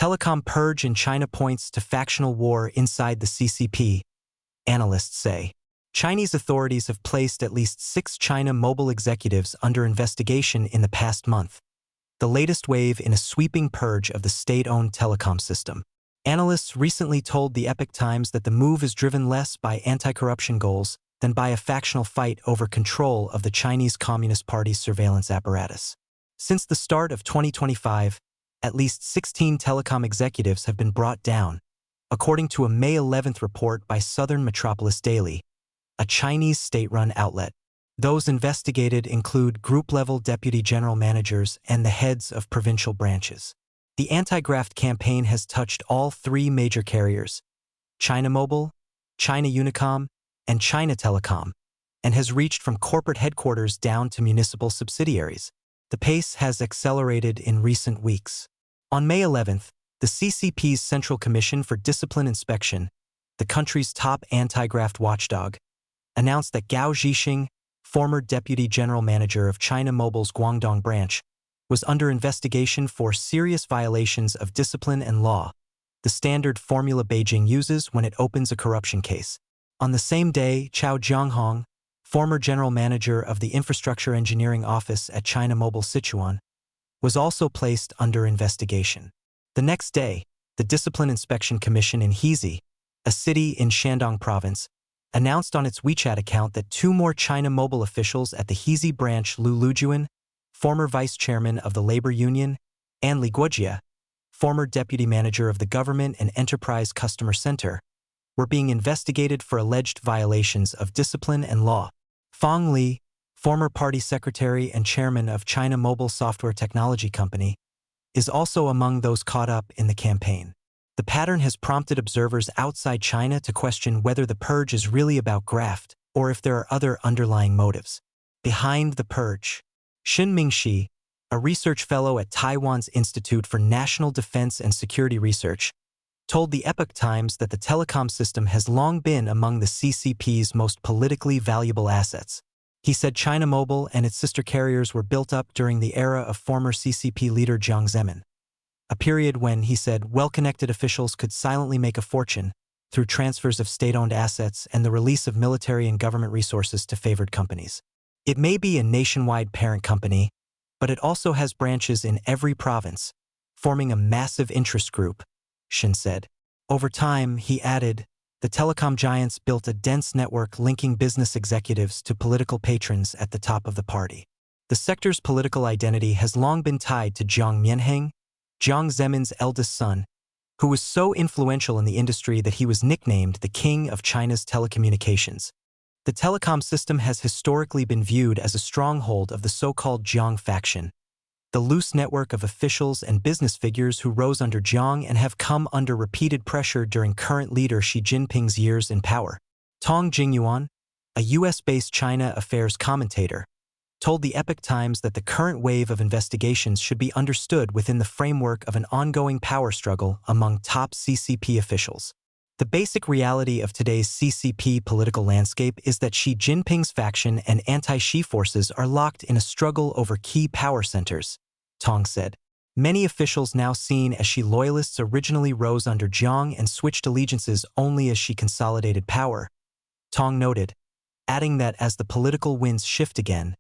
Telecom purge in China points to factional war inside the CCP, analysts say. Chinese authorities have placed at least 6 China Mobile executives under investigation in the past month, the latest wave in a sweeping purge of the state-owned telecom system. Analysts recently told the Epoch Times that the move is driven less by anti-corruption goals than by a factional fight over control of the Chinese Communist Party's surveillance apparatus. Since the start of 2025, at least 16 telecom executives have been brought down, according to a May 11th report by Southern Metropolis Daily, a Chinese state-run outlet. Those investigated include group-level deputy general managers and the heads of provincial branches. The anti-graft campaign has touched all 3 major carriers, China Mobile, China Unicom, and China Telecom, and has reached from corporate headquarters down to municipal subsidiaries. The pace has accelerated in recent weeks. On May 11th, the CCP's Central Commission for Discipline Inspection, the country's top anti-graft watchdog, announced that Gao Zhixing, former deputy general manager of China Mobile's Guangdong branch, was under investigation for serious violations of discipline and law, the standard formula Beijing uses when it opens a corruption case. On the same day, Chao Jianghong, former general manager of the Infrastructure Engineering Office at China Mobile Sichuan, was also placed under investigation. The next day, the Discipline Inspection Commission in Hezi, a city in Shandong Province, announced on its WeChat account that 2 more China Mobile officials at the Hezi branch, Lu Lujuan, former vice chairman of the labor union, and Li Guojia, former deputy manager of the Government and Enterprise Customer Center, were being investigated for alleged violations of discipline and law. Fang Li, former party secretary and chairman of China Mobile Software Technology Company, is also among those caught up in the campaign. The pattern has prompted observers outside China to question whether the purge is really about graft or if there are other underlying motives. Behind the purge, Xin Mingxi, a research fellow at Taiwan's Institute for National Defense and Security Research, told the Epoch Times that the telecom system has long been among the CCP's most politically valuable assets. He said China Mobile and its sister carriers were built up during the era of former CCP leader Jiang Zemin, a period when, he said, well-connected officials could silently make a fortune through transfers of state-owned assets and the release of military and government resources to favored companies. It may be a nationwide parent company, but it also has branches in every province, forming a massive interest group, Xin said. Over time, he added, the telecom giants built a dense network linking business executives to political patrons at the top of the party. The sector's political identity has long been tied to Jiang Mianheng, Jiang Zemin's eldest son, who was so influential in the industry that he was nicknamed the King of China's telecommunications. The telecom system has historically been viewed as a stronghold of the so-called Jiang faction, the loose network of officials and business figures who rose under Jiang and have come under repeated pressure during current leader Xi Jinping's years in power. Tong Jingyuan, a US-based China affairs commentator, told the Epoch Times that the current wave of investigations should be understood within the framework of an ongoing power struggle among top CCP officials. The basic reality of today's CCP political landscape is that Xi Jinping's faction and anti-Xi forces are locked in a struggle over key power centers, Tong said. Many officials now seen as Xi loyalists originally rose under Jiang and switched allegiances only as Xi consolidated power, Tong noted, adding that as the political winds shift again,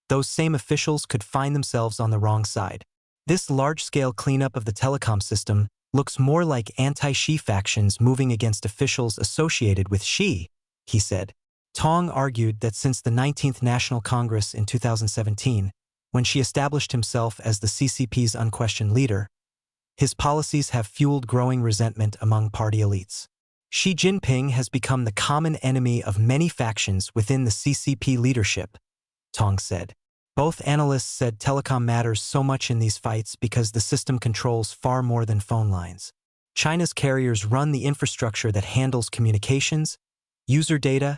those same officials could find themselves on the wrong side. This large-scale cleanup of the telecom system looks more like anti-Xi factions moving against officials associated with Xi, he said. Tong argued that since the 19th National Congress in 2017, when Xi established himself as the CCP's unquestioned leader, his policies have fueled growing resentment among party elites. Xi Jinping has become the common enemy of many factions within the CCP leadership, Tong said. Both analysts said telecom matters so much in these fights because the system controls far more than phone lines. China's carriers run the infrastructure that handles communications, user data,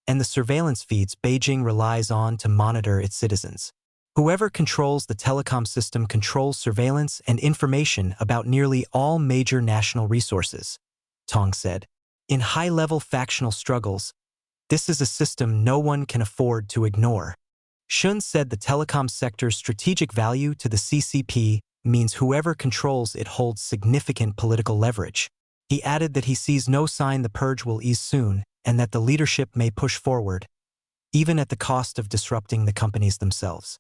and the surveillance feeds Beijing relies on to monitor its citizens. Whoever controls the telecom system controls surveillance and information about nearly all major national resources, Tong said. In high-level factional struggles, this is a system no one can afford to ignore. Shun said the telecom sector's strategic value to the CCP means whoever controls it holds significant political leverage. He added that he sees no sign the purge will ease soon and that the leadership may push forward, even at the cost of disrupting the companies themselves.